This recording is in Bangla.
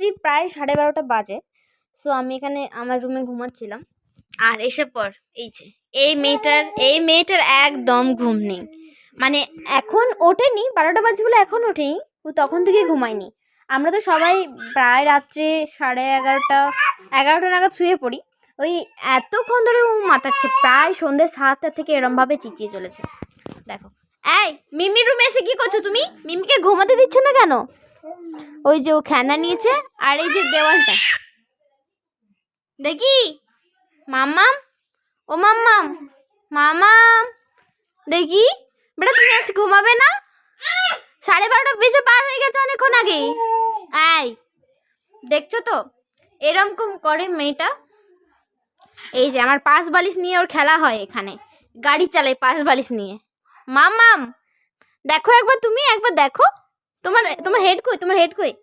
রাত্রি প্রায় 12:30 বাজে। সো আমি এখানে আমার রুমে ঘুমাচ্ছিলাম, আর এসে পর এই মেয়েটার একদম ঘুম নেই। মানে এখন ওঠেনি, 12টা বাজে বলে এখন ওঠেনি, ও তখন থেকে ঘুমায়নি। আমরা তো সবাই প্রায় রাত্রে 11:30 নাগাদ শুয়ে পড়ি। ওই এতক্ষণ ধরে ও মাতাচ্ছে, প্রায় সন্ধ্যে 7টা থেকে এরমভাবে চিচিয়ে চলেছে। দেখো, এই মিমির রুমে এসে কি করছো তুমি? মিমিকে ঘুমাতে দিচ্ছ না কেন? ওই যে ও খেলনা নিয়েছে, আর এই যে দেওয়ালটা দেখি। মাম্মাম, ও মাম্মাম, মামাম, দেখি বেটা তুমি আজ ঘুমাবে না? 12:30 বেজে পার হয়ে গেছে অনেকক্ষণ আগে। এই দেখছো তো এরকম করে মেয়েটা। এই যে আমার পাশ বালিশ নিয়ে ওর খেলা হয়, এখানে গাড়ি চালায় পাশ বালিশ নিয়ে। মাম্মাম দেখো একবার, তুমি একবার দেখো, তোমার হেড কই?